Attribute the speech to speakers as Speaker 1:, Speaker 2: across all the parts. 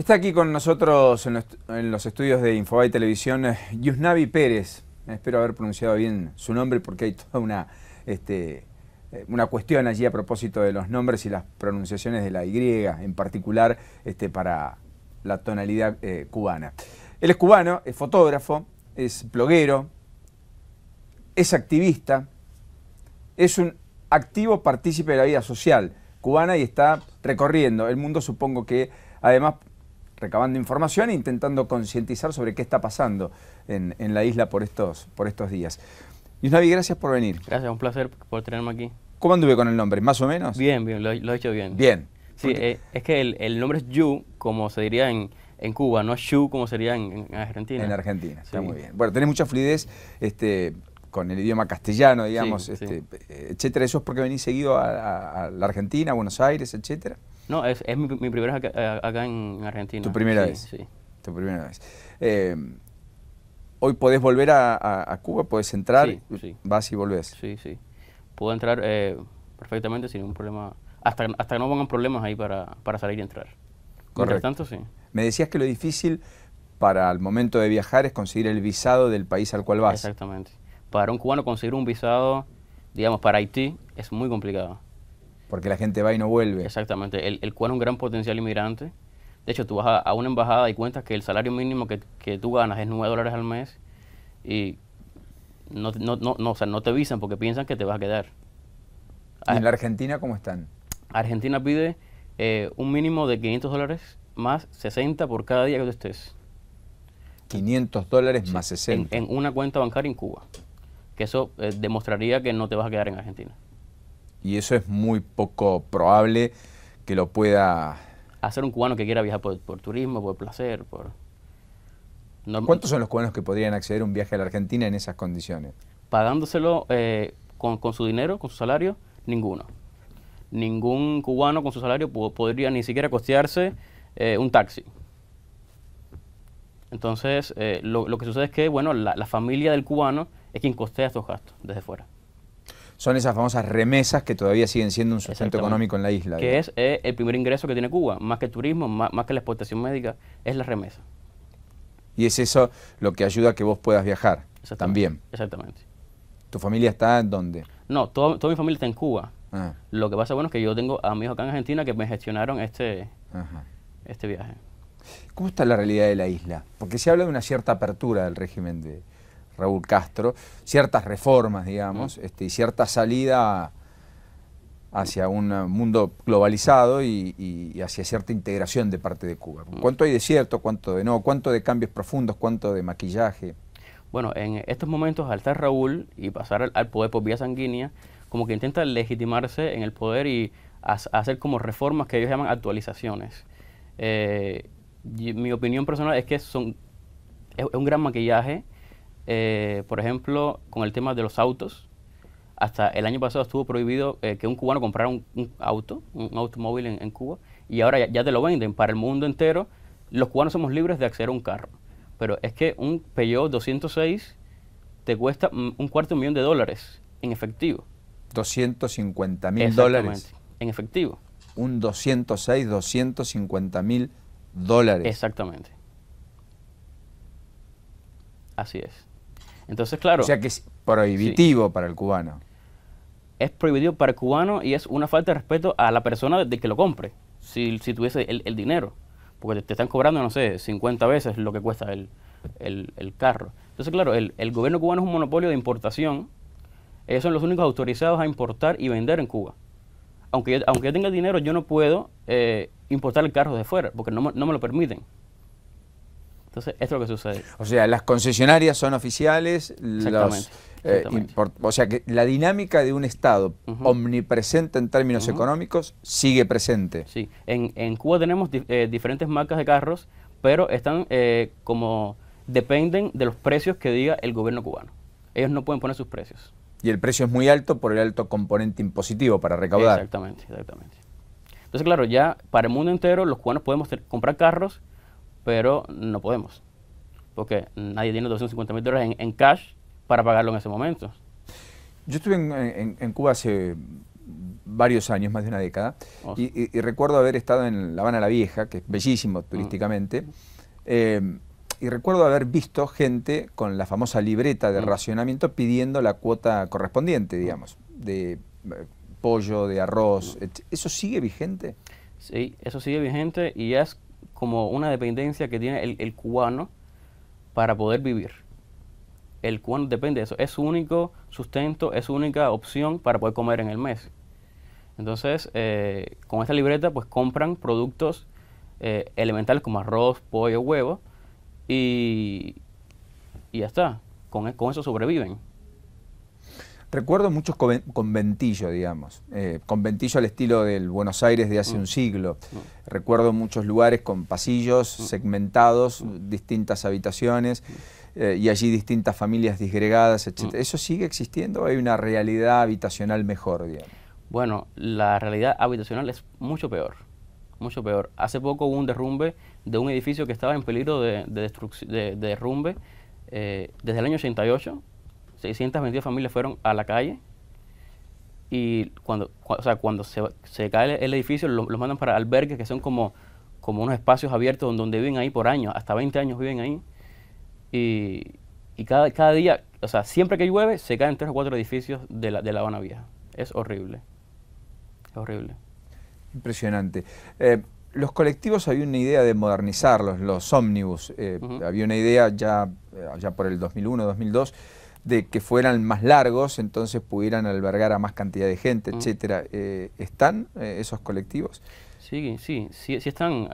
Speaker 1: Está aquí con nosotros en los estudios de Infobae Televisión Yusnavi Pérez. Espero haber pronunciado bien su nombre porque hay toda una cuestión allí a propósito de los nombres y las pronunciaciones de la Y, en particular para la tonalidad cubana. Él es cubano, es fotógrafo, es bloguero, es activista, es un activo partícipe de la vida social cubana y está recorriendo el mundo, supongo que además recabando información e intentando concientizar sobre qué está pasando en la isla por estos días. Yusnavi, gracias por venir.
Speaker 2: Gracias, un placer por tenerme aquí.
Speaker 1: ¿Cómo anduve con el nombre? ¿Más o menos?
Speaker 2: Bien, bien, lo he hecho bien.
Speaker 1: Bien.
Speaker 2: Sí, es que el nombre es Yu, como se diría en Cuba, no es Shu, como sería en Argentina.
Speaker 1: En Argentina, está
Speaker 2: sí.
Speaker 1: muy bien. Bueno, tenés mucha fluidez con el idioma castellano, digamos,
Speaker 2: sí, sí.
Speaker 1: etcétera. ¿Eso es porque venís seguido a la Argentina, a Buenos Aires, etcétera?
Speaker 2: No, es mi primera vez acá en Argentina.
Speaker 1: ¿Tu primera
Speaker 2: sí,
Speaker 1: vez?
Speaker 2: Sí.
Speaker 1: Tu primera vez. ¿Hoy podés volver a Cuba? ¿Podés entrar?
Speaker 2: Sí, sí.
Speaker 1: ¿Vas y volvés?
Speaker 2: Sí, sí. Puedo entrar perfectamente sin ningún problema. Hasta que no pongan problemas ahí para salir y entrar.
Speaker 1: Correcto.
Speaker 2: Mientras tanto, sí.
Speaker 1: Me decías que lo difícil para el momento de viajar es conseguir el visado del país al cual vas.
Speaker 2: Exactamente. Para un cubano conseguir un visado, digamos, para Haití, es muy complicado.
Speaker 1: Porque la gente va y no vuelve.
Speaker 2: Exactamente. El cubano es un gran potencial inmigrante. De hecho, tú vas a una embajada y cuentas que el salario mínimo que tú ganas es $9 al mes y no te visan porque piensan que te vas a quedar.
Speaker 1: ¿Y en la Argentina cómo están?
Speaker 2: Argentina pide un mínimo de $500 más 60 por cada día que tú estés.
Speaker 1: $500
Speaker 2: Sí,
Speaker 1: más 60.
Speaker 2: en una cuenta bancaria en Cuba. Que eso demostraría que no te vas a quedar en Argentina.
Speaker 1: Y eso es muy poco probable que lo pueda...
Speaker 2: Hacer un cubano que quiera viajar por turismo, por placer,
Speaker 1: ¿Cuántos son los cubanos que podrían acceder a un viaje a la Argentina en esas condiciones?
Speaker 2: Pagándoselo con su dinero, con su salario, ninguno. Ningún cubano con su salario podría ni siquiera costearse un taxi. Entonces, lo que sucede es que, bueno, la familia del cubano es quien costea estos gastos desde fuera.
Speaker 1: Son esas famosas remesas que todavía siguen siendo un sustento económico en la isla.
Speaker 2: Que es el primer ingreso que tiene Cuba, más que el turismo, más que la exportación médica, es la remesa.
Speaker 1: Y es eso lo que ayuda a que vos puedas viajar también.
Speaker 2: Exactamente.
Speaker 1: ¿Tu familia está en dónde?
Speaker 2: No, toda mi familia está en Cuba.
Speaker 1: Ah.
Speaker 2: Lo que pasa, bueno, es que yo tengo amigos acá en Argentina que me gestionaron este viaje.
Speaker 1: ¿Cómo está la realidad de la isla? Porque se habla de una cierta apertura del régimen de Raúl Castro, ciertas reformas, digamos, y cierta salida hacia un mundo globalizado y hacia cierta integración de parte de Cuba. ¿Cuánto hay de cierto, cuánto de no, cuánto de cambios profundos, cuánto de maquillaje?
Speaker 2: Bueno, en estos momentos, al estar Raúl y pasar al poder por vía sanguínea, como que intenta legitimarse en el poder y hacer como reformas que ellos llaman actualizaciones. Mi opinión personal es que es un gran maquillaje. Por ejemplo, con el tema de los autos, hasta el año pasado estuvo prohibido que un cubano comprara un automóvil en Cuba, y ahora ya te lo venden para el mundo entero. Los cubanos somos libres de acceder a un carro, pero es que un Peugeot 206 te cuesta $250,000 en efectivo.
Speaker 1: $250,000.
Speaker 2: En efectivo.
Speaker 1: Un 206, $250,000.
Speaker 2: Exactamente. Así es. Entonces, claro...
Speaker 1: O sea que es prohibitivo para el cubano.
Speaker 2: Es prohibitivo para el cubano y es una falta de respeto a la persona de que lo compre, si tuviese el dinero. Porque te están cobrando, no sé, 50 veces lo que cuesta el carro. Entonces, claro, el gobierno cubano es un monopolio de importación. Ellos son los únicos autorizados a importar y vender en Cuba. Aunque yo tenga dinero, yo no puedo importar el carro de fuera, porque no me lo permiten. Entonces, esto es lo que sucede.
Speaker 1: O sea, las concesionarias son oficiales,
Speaker 2: Exactamente.
Speaker 1: o sea que la dinámica de un Estado omnipresente en términos económicos sigue presente.
Speaker 2: Sí, en Cuba tenemos diferentes marcas de carros, pero están dependen de los precios que diga el gobierno cubano. Ellos no pueden poner sus precios.
Speaker 1: Y el precio es muy alto por el alto componente impositivo para recaudar.
Speaker 2: Exactamente. Entonces, claro, ya para el mundo entero los cubanos podemos comprar carros, pero no podemos, porque nadie tiene $250,000 en cash para pagarlo en ese momento.
Speaker 1: Yo estuve en Cuba hace varios años, más de una década, y recuerdo haber estado en La Habana la Vieja, que es bellísimo turísticamente, y recuerdo haber visto gente con la famosa libreta de racionamiento pidiendo la cuota correspondiente, digamos, de pollo, de arroz. ¿Eso sigue vigente?
Speaker 2: Sí, eso sigue vigente y es como una dependencia que tiene el cubano para poder vivir. El cubano depende de eso, es su único sustento, es su única opción para poder comer en el mes. Entonces, con esta libreta pues compran productos elementales como arroz, pollo, huevo y ya está, con eso sobreviven.
Speaker 1: Recuerdo muchos conventillos, digamos, conventillo al estilo del Buenos Aires de hace un siglo. Recuerdo muchos lugares con pasillos segmentados, distintas habitaciones, y allí distintas familias disgregadas, etc. ¿Eso sigue existiendo o hay una realidad habitacional mejor, digamos?
Speaker 2: Bueno, la realidad habitacional es mucho peor, mucho peor. Hace poco hubo un derrumbe de un edificio que estaba en peligro de derrumbe desde el año 88. 622 familias fueron a la calle y cuando se cae el edificio los mandan para albergues que son como unos espacios abiertos donde viven ahí por años, hasta 20 años viven ahí y cada día, o sea, siempre que llueve se caen 3 o 4 edificios de la Habana Vieja. Es horrible, es horrible.
Speaker 1: Impresionante. Los colectivos había una idea de modernizarlos, los ómnibus, había una idea ya por el 2001, 2002, de que fueran más largos, entonces pudieran albergar a más cantidad de gente, etcétera. ¿Están esos colectivos?
Speaker 2: Sí están.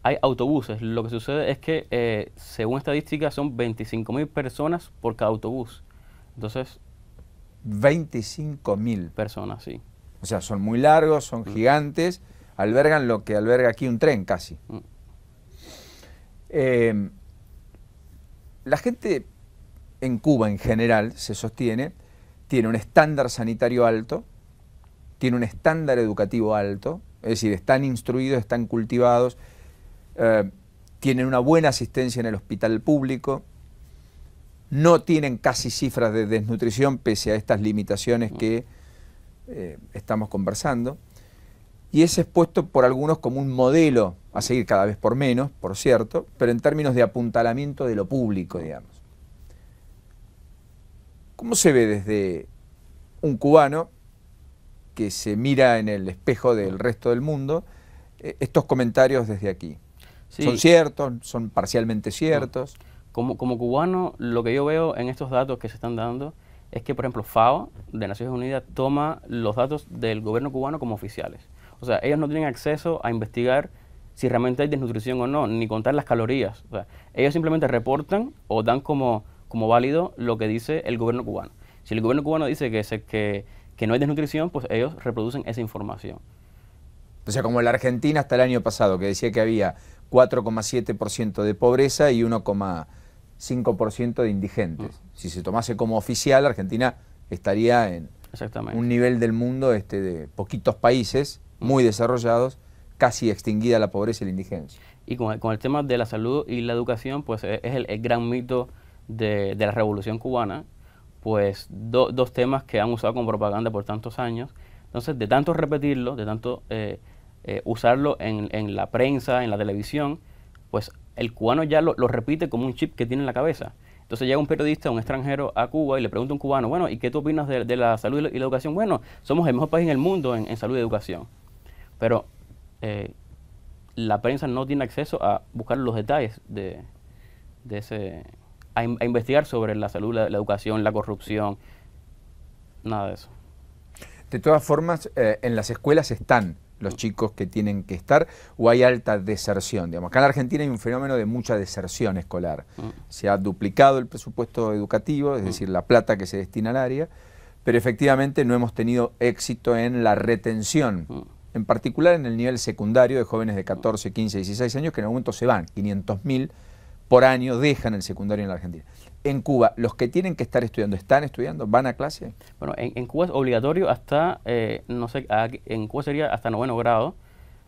Speaker 2: Hay autobuses. Lo que sucede es que, según estadísticas, son 25.000 personas por cada autobús. Entonces...
Speaker 1: 25.000
Speaker 2: personas, sí.
Speaker 1: O sea, son muy largos, son gigantes, albergan lo que alberga aquí un tren casi. La gente en Cuba en general, se sostiene, tiene un estándar sanitario alto, tiene un estándar educativo alto, es decir, están instruidos, están cultivados, tienen una buena asistencia en el hospital público, no tienen casi cifras de desnutrición pese a estas limitaciones que estamos conversando, y es expuesto por algunos como un modelo a seguir cada vez por menos, por cierto, pero en términos de apuntalamiento de lo público, digamos. ¿Cómo se ve desde un cubano que se mira en el espejo del resto del mundo estos comentarios desde aquí? Sí. ¿Son ciertos? ¿Son parcialmente ciertos?
Speaker 2: Como cubano, lo que yo veo en estos datos que se están dando es que, por ejemplo, FAO, de Naciones Unidas, toma los datos del gobierno cubano como oficiales. O sea, ellos no tienen acceso a investigar si realmente hay desnutrición o no, ni contar las calorías. O sea, ellos simplemente reportan o dan como válido lo que dice el gobierno cubano. Si el gobierno cubano dice que no hay desnutrición, pues ellos reproducen esa información.
Speaker 1: O sea, como la Argentina hasta el año pasado, que decía que había 4,7% de pobreza y 1,5% de indigentes. Si se tomase como oficial, Argentina estaría en un nivel del mundo de poquitos países muy desarrollados, casi extinguida la pobreza y la indigencia.
Speaker 2: Y con el tema de la salud y la educación, pues es el gran mito de la Revolución Cubana, pues dos temas que han usado como propaganda por tantos años. Entonces, de tanto repetirlo, de tanto usarlo en la prensa, en la televisión, pues el cubano ya lo repite como un chip que tiene en la cabeza. Entonces llega un periodista, un extranjero a Cuba y le pregunta a un cubano, bueno, ¿y qué tú opinas de la salud y la educación? Bueno, somos el mejor país en el mundo en salud y educación. Pero la prensa no tiene acceso a buscar los detalles de ese... A investigar sobre la salud, la educación, la corrupción, nada de eso.
Speaker 1: De todas formas, en las escuelas están los chicos que tienen que estar, o hay alta deserción. Digamos, acá en la Argentina hay un fenómeno de mucha deserción escolar. Se ha duplicado el presupuesto educativo, es decir, la plata que se destina al área, pero efectivamente no hemos tenido éxito en la retención, en particular en el nivel secundario de jóvenes de 14, 15, 16 años, que en el momento se van, 500.000 por año dejan el secundario en la Argentina. En Cuba, ¿los que tienen que estar estudiando, están estudiando, van a clase?
Speaker 2: Bueno, en Cuba es obligatorio hasta, no sé, en Cuba sería hasta 9º grado,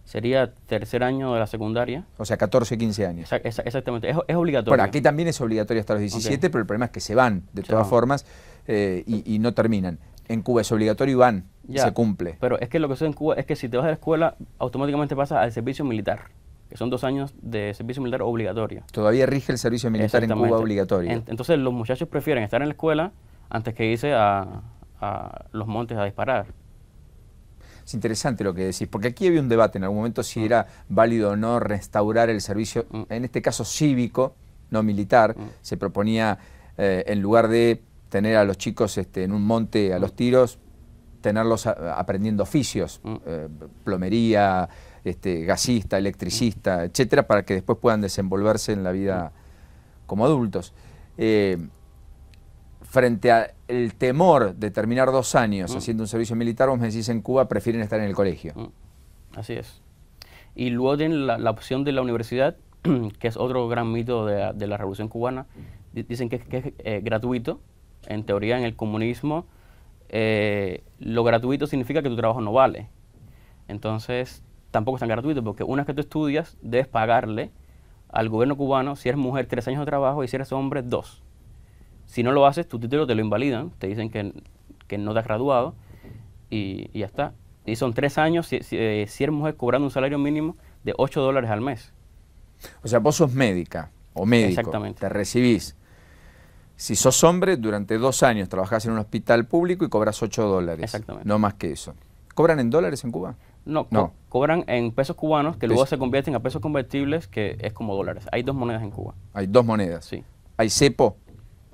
Speaker 2: sería 3er año de la secundaria.
Speaker 1: O sea, 14, 15 años.
Speaker 2: Exactamente, es obligatorio.
Speaker 1: Bueno, aquí también es obligatorio hasta los 17, pero el problema es que se van, de todas formas, y no terminan. En Cuba es obligatorio y van,
Speaker 2: Ya,
Speaker 1: se cumple.
Speaker 2: pero es que lo que sucede en Cuba es que si te vas de la escuela, automáticamente pasas al servicio militar, que son 2 años de servicio militar obligatorio.
Speaker 1: Todavía rige el servicio militar en Cuba
Speaker 2: Exactamente.
Speaker 1: obligatorio.
Speaker 2: Entonces los muchachos prefieren estar en la escuela antes que irse a los montes a disparar.
Speaker 1: Es interesante lo que decís, porque aquí había un debate en algún momento si era válido o no restaurar el servicio, en este caso cívico, no militar. Se proponía, en lugar de tener a los chicos en un monte a los tiros, tenerlos aprendiendo oficios, plomería, gasista, electricista, etcétera, para que después puedan desenvolverse en la vida como adultos. Frente al temor de terminar 2 años haciendo un servicio militar, vos me decís en Cuba prefieren estar en el colegio.
Speaker 2: Así es. Y luego tienen la opción de la universidad, que es otro gran mito de la Revolución Cubana. Dicen que es gratuito. En teoría, en el comunismo, lo gratuito significa que tu trabajo no vale. Entonces, tampoco es tan gratuito, porque una vez que tú estudias, debes pagarle al gobierno cubano, si eres mujer, 3 años de trabajo, y si eres hombre, 2. Si no lo haces, tu título te lo invalidan, te dicen que no te has graduado, y ya está. Y son 3 años, si eres mujer, cobrando un salario mínimo de $8 al mes.
Speaker 1: O sea, vos sos médica o médico,
Speaker 2: Exactamente.
Speaker 1: te recibís. Si sos hombre, durante 2 años trabajás en un hospital público y cobras $8.
Speaker 2: Exactamente.
Speaker 1: No más que eso. ¿Cobran en dólares en Cuba?
Speaker 2: No,
Speaker 1: No.
Speaker 2: Cobran en pesos cubanos, que luego se convierten a pesos convertibles, que es como dólares. Hay 2 monedas en Cuba.
Speaker 1: Hay 2 monedas.
Speaker 2: Sí.
Speaker 1: Hay cepo.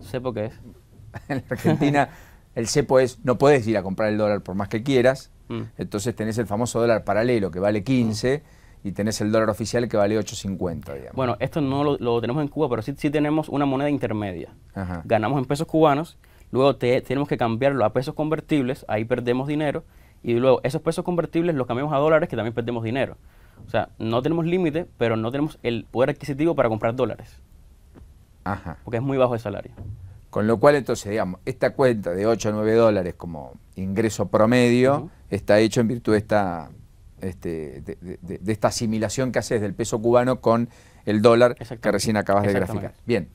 Speaker 2: ¿Cepo qué es?
Speaker 1: En Argentina el cepo es, no podés ir a comprar el dólar por más que quieras, entonces tenés el famoso dólar paralelo que vale 15 y tenés el dólar oficial que vale 8.50, digamos.
Speaker 2: Bueno, esto no lo tenemos en Cuba, pero sí tenemos una moneda intermedia.
Speaker 1: Ajá.
Speaker 2: Ganamos en pesos cubanos, luego tenemos que cambiarlo a pesos convertibles, ahí perdemos dinero, y luego esos pesos convertibles los cambiamos a dólares, que también perdemos dinero. O sea, no tenemos límite, pero no tenemos el poder adquisitivo para comprar dólares.
Speaker 1: Ajá.
Speaker 2: Porque es muy bajo el salario.
Speaker 1: Con lo cual, entonces, digamos, esta cuenta de 8 a 9 dólares como ingreso promedio está hecho en virtud de esta, de esta asimilación que haces del peso cubano con el dólar que recién acabas de graficar. Bien,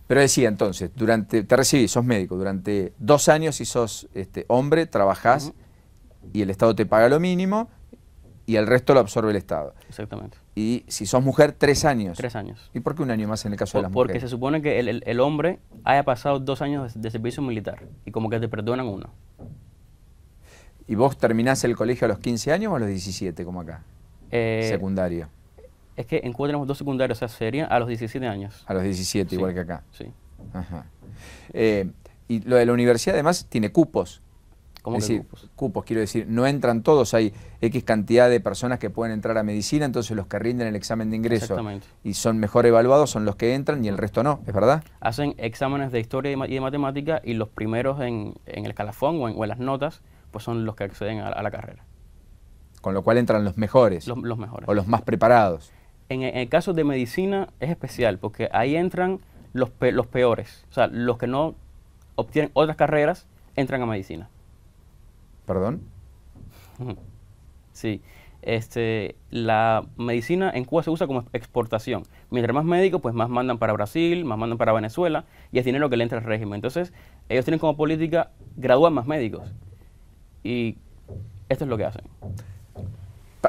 Speaker 1: pero decía entonces, te recibís, sos médico, durante 2 años si sos hombre, trabajás y el Estado te paga lo mínimo y el resto lo absorbe el Estado.
Speaker 2: Exactamente.
Speaker 1: Y si sos mujer, 3 años.
Speaker 2: 3 años.
Speaker 1: ¿Y por qué 1 año más en el caso de las
Speaker 2: Porque
Speaker 1: mujeres?
Speaker 2: se supone que el hombre haya pasado 2 años de servicio militar y como que te perdonan 1.
Speaker 1: ¿Y vos terminás el colegio a los 15 años o a los 17, como acá? Secundario.
Speaker 2: Es que en Cuba tenemos 2 secundarios, o sea, serían a los 17 años.
Speaker 1: A los 17,
Speaker 2: Sí,
Speaker 1: igual que acá.
Speaker 2: Sí.
Speaker 1: Ajá. Y lo de la universidad además tiene cupos.
Speaker 2: ¿Cómo
Speaker 1: Es
Speaker 2: que
Speaker 1: decir, cupos, quiero decir, no entran todos, hay X cantidad de personas que pueden entrar a medicina, entonces los que rinden el examen de ingreso y son mejor evaluados son los que entran y el resto no, ¿es verdad?
Speaker 2: Hacen exámenes de historia y de matemática y los primeros en el escalafón o en las notas, pues son los que acceden a la carrera.
Speaker 1: Con lo cual entran los mejores.
Speaker 2: Los mejores.
Speaker 1: O los más preparados.
Speaker 2: En el caso de medicina es especial, porque ahí entran los peores. O sea, los que no obtienen otras carreras entran a medicina.
Speaker 1: ¿Perdón?
Speaker 2: Sí. La medicina en Cuba se usa como exportación. Mientras más médicos, pues más mandan para Brasil, más mandan para Venezuela, y es dinero que le entra al régimen. Entonces, ellos tienen como política graduar más médicos. Y esto es lo que hacen.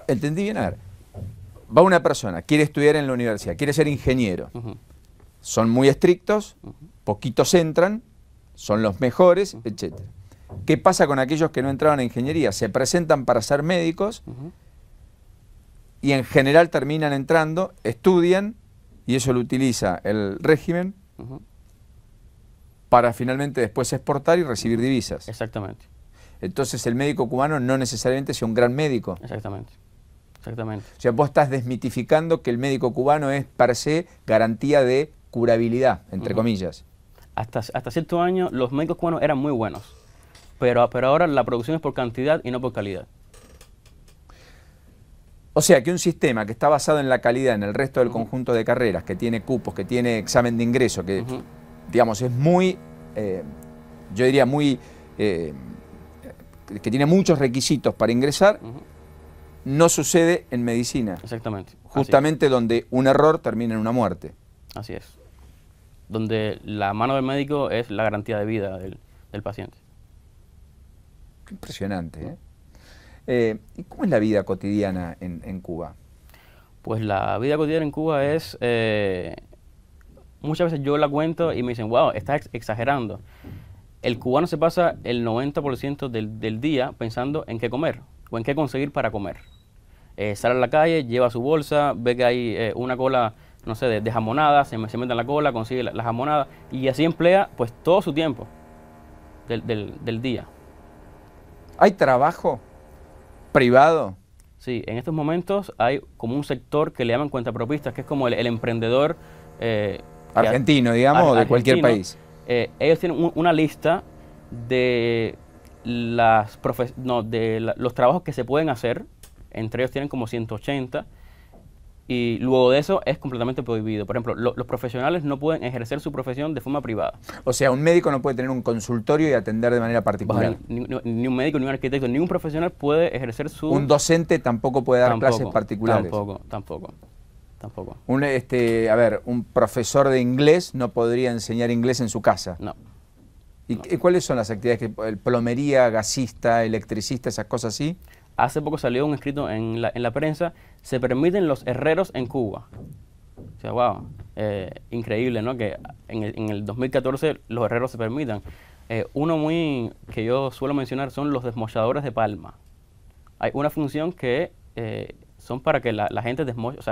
Speaker 1: Entendí bien, a ver. Va una persona, quiere estudiar en la universidad, quiere ser ingeniero. Son muy estrictos, poquitos entran, son los mejores, etc. ¿Qué pasa con aquellos que no entraban a ingeniería? Se presentan para ser médicos y en general terminan entrando, estudian y eso lo utiliza el régimen para finalmente después exportar y recibir divisas.
Speaker 2: Exactamente.
Speaker 1: Entonces el médico cubano no necesariamente sea un gran médico.
Speaker 2: Exactamente. Exactamente.
Speaker 1: O sea, vos estás desmitificando que el médico cubano es per se garantía de curabilidad, entre comillas.
Speaker 2: Hasta cierto año los médicos cubanos eran muy buenos, pero ahora la producción es por cantidad y no por calidad.
Speaker 1: O sea que un sistema que está basado en la calidad en el resto del conjunto de carreras, que tiene cupos, que tiene examen de ingreso, que digamos es muy, yo diría muy, que tiene muchos requisitos para ingresar, no sucede en medicina.
Speaker 2: Exactamente.
Speaker 1: Justamente donde un error termina en una muerte.
Speaker 2: Así es. Donde la mano del médico es la garantía de vida del paciente.
Speaker 1: Qué impresionante, ¿eh? ¿Y cómo es la vida cotidiana en Cuba?
Speaker 2: Pues la vida cotidiana en Cuba es, muchas veces yo la cuento y me dicen, wow, estás exagerando. El cubano se pasa el 90% del día pensando en qué comer o en qué conseguir para comer. Sale a la calle, lleva su bolsa, ve que hay una cola, no sé, de jamonada, se mete en la cola, consigue la jamonada y así emplea pues todo su tiempo del día.
Speaker 1: ¿Hay trabajo privado?
Speaker 2: Sí, en estos momentos hay como un sector que le llaman cuentapropistas, que es como el emprendedor
Speaker 1: argentino, digamos, o de cualquier país.
Speaker 2: Ellos tienen una lista de, los trabajos que se pueden hacer, entre ellos tienen como 180, y luego de eso es completamente prohibido. Por ejemplo, los profesionales no pueden ejercer su profesión de forma privada.
Speaker 1: O sea, un médico no puede tener un consultorio y atender de manera particular.
Speaker 2: Ni un médico, ni un arquitecto, ni un profesional puede ejercer su...
Speaker 1: Un docente tampoco puede dar clases particulares.
Speaker 2: Tampoco.
Speaker 1: Un profesor de inglés no podría enseñar inglés en su casa.
Speaker 2: No.
Speaker 1: ¿Y cuáles son las actividades el plomería, gasista, electricista, esas cosas así?
Speaker 2: Hace poco salió un escrito en la prensa, se permiten los herreros en Cuba. O sea, wow, increíble, ¿no? Que en el 2014 los herreros se permitan. Uno que yo suelo mencionar son los desmochadores de palma. Hay una función que son para que la gente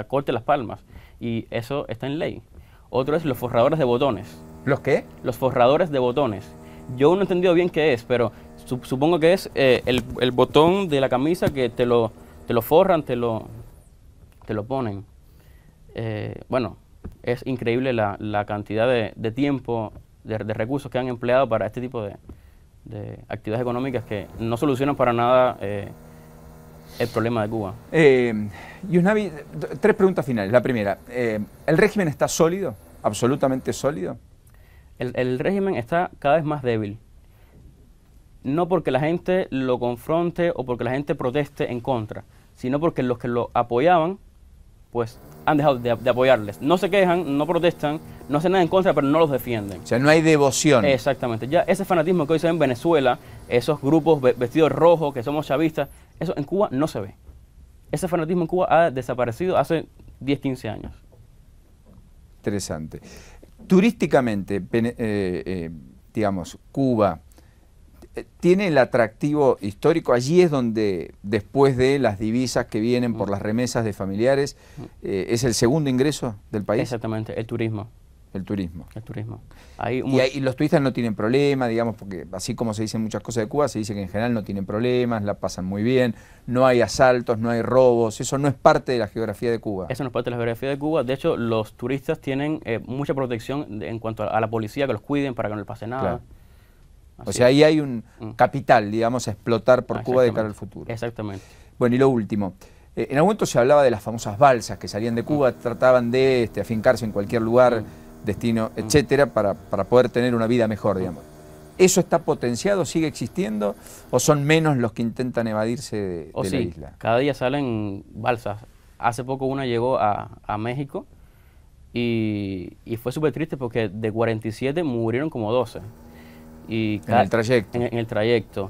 Speaker 2: corte las palmas, y eso está en ley. Otro es los forradores de botones.
Speaker 1: ¿Los qué?
Speaker 2: Los forradores de botones. Yo no he entendido bien qué es, pero supongo que es el botón de la camisa que te lo forran, te lo ponen. Bueno, es increíble la cantidad de tiempo, de recursos que han empleado para este tipo de actividades económicas que no solucionan para nada el problema de Cuba.
Speaker 1: Yusnavi, 3 preguntas finales. La primera, ¿el régimen está sólido? ¿Absolutamente sólido?
Speaker 2: El régimen está cada vez más débil. No porque la gente lo confronte o porque la gente proteste en contra, sino porque los que lo apoyaban, pues han dejado de apoyarles. No se quejan, no protestan, no hacen nada en contra, pero no los defienden.
Speaker 1: O sea, no hay devoción.
Speaker 2: Exactamente. Ya ese fanatismo que hoy se ve en Venezuela, esos grupos vestidos rojos, que somos chavistas, eso en Cuba no se ve. Ese fanatismo en Cuba ha desaparecido hace 10, 15 años.
Speaker 1: Interesante. Turísticamente, digamos, Cuba tiene el atractivo histórico. Allí es donde, después de las divisas que vienen por las remesas de familiares, es el segundo ingreso del país.
Speaker 2: Exactamente, el turismo.
Speaker 1: El turismo.
Speaker 2: El turismo.
Speaker 1: Y los turistas no tienen problema, digamos, porque así como se dicen muchas cosas de Cuba, se dice que en general no tienen problemas, la pasan muy bien, no hay asaltos, no hay robos, eso no es parte de la geografía de Cuba.
Speaker 2: Eso no es parte de la geografía de Cuba. De hecho, los turistas tienen mucha protección en cuanto a la policía, que los cuiden para que no les pase nada.
Speaker 1: Claro. O sea, ahí hay un capital, digamos, a explotar por Cuba de cara al futuro.
Speaker 2: Exactamente.
Speaker 1: Bueno, y lo último. En algún momento se hablaba de las famosas balsas que salían de Cuba, trataban de afincarse en cualquier lugar, destino, etcétera, para poder tener una vida mejor, digamos. ¿Eso está potenciado, sigue existiendo, o son menos los que intentan evadirse de la isla?
Speaker 2: Cada día salen balsas. Hace poco una llegó a México y fue súper triste porque de 47 murieron como 12. En
Speaker 1: el trayecto.
Speaker 2: En el trayecto.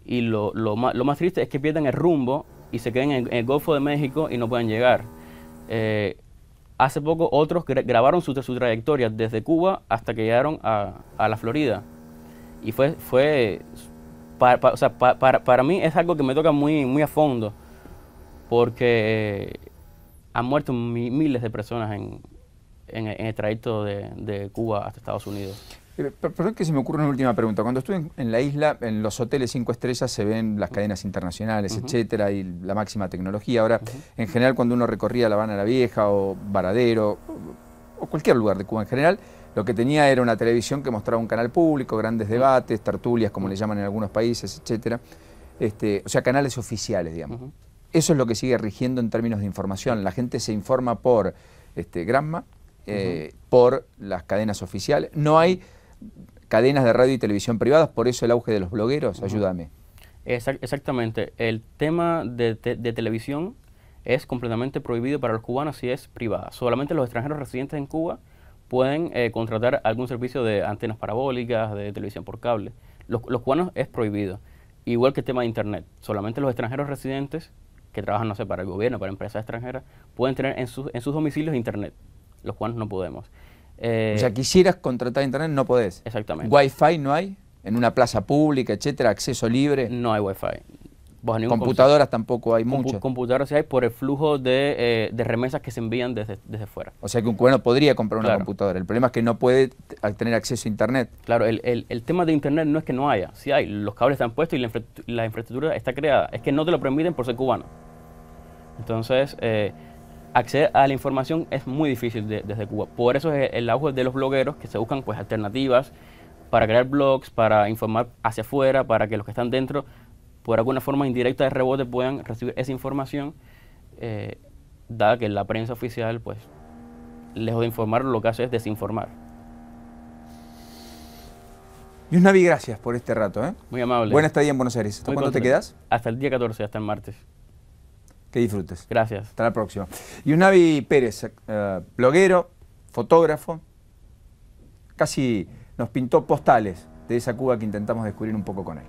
Speaker 2: Y lo más triste es que pierden el rumbo y se quedan en el Golfo de México y no pueden llegar. Hace poco otros grabaron su trayectoria desde Cuba hasta que llegaron a la Florida. Y para mí es algo que me toca muy, muy a fondo, porque han muerto miles de personas en el trayecto de Cuba hasta Estados Unidos.
Speaker 1: Perdón que se me ocurre una última pregunta. Cuando estuve en la isla, en los hoteles 5 estrellas se ven las cadenas internacionales, etcétera, y la máxima tecnología. Ahora, en general, cuando uno recorría La Habana la Vieja o Varadero, o cualquier lugar de Cuba en general, lo que tenía era una televisión que mostraba un canal público, grandes debates, tertulias, como le llaman en algunos países, etcétera. O sea, canales oficiales, digamos. Eso es lo que sigue rigiendo en términos de información. La gente se informa por Granma, por las cadenas oficiales. No hay cadenas de radio y televisión privadas, por eso el auge de los blogueros. Ayúdame.
Speaker 2: Exactamente. El tema de televisión es completamente prohibido para los cubanos si es privada. Solamente los extranjeros residentes en Cuba pueden contratar algún servicio de antenas parabólicas, de televisión por cable. Los cubanos es prohibido. Igual que el tema de Internet. Solamente los extranjeros residentes que trabajan, no sé, para el gobierno, para empresas extranjeras, pueden tener en sus domicilios Internet, los cuales no podemos.
Speaker 1: O sea, quisieras contratar Internet, no podés.
Speaker 2: Exactamente.
Speaker 1: ¿Wi-Fi no hay? ¿En una plaza pública, etcétera? ¿Acceso libre?
Speaker 2: No hay Wi-Fi. Bajo ningún
Speaker 1: Computadoras tampoco hay muchas.
Speaker 2: Computadoras sí hay por el flujo de remesas que se envían desde fuera.
Speaker 1: O sea que un cubano podría comprar una
Speaker 2: Claro.
Speaker 1: computadora. El problema es que no puede tener acceso a Internet.
Speaker 2: Claro, el tema de Internet no es que no haya, sí hay. Los cables están puestos y la infraestructura está creada. Es que no te lo permiten por ser cubano. Entonces, acceder a la información es muy difícil desde Cuba. Por eso es el auge de los blogueros que se buscan pues alternativas para crear blogs, para informar hacia afuera, para que los que están dentro, por alguna forma indirecta de rebote, puedan recibir esa información, dada que la prensa oficial, pues, lejos de informar, lo que hace es desinformar.
Speaker 1: Yusnavi, gracias por este rato.
Speaker 2: Muy amable.
Speaker 1: Buena estadía en Buenos Aires. ¿Hasta
Speaker 2: Muy
Speaker 1: cuándo te
Speaker 2: contento.
Speaker 1: quedas?
Speaker 2: Hasta el día 14, hasta el martes.
Speaker 1: Que disfrutes.
Speaker 2: Gracias.
Speaker 1: Hasta la próxima. Yusnavi Pérez, bloguero, fotógrafo, casi nos pintó postales de esa Cuba que intentamos descubrir un poco con él.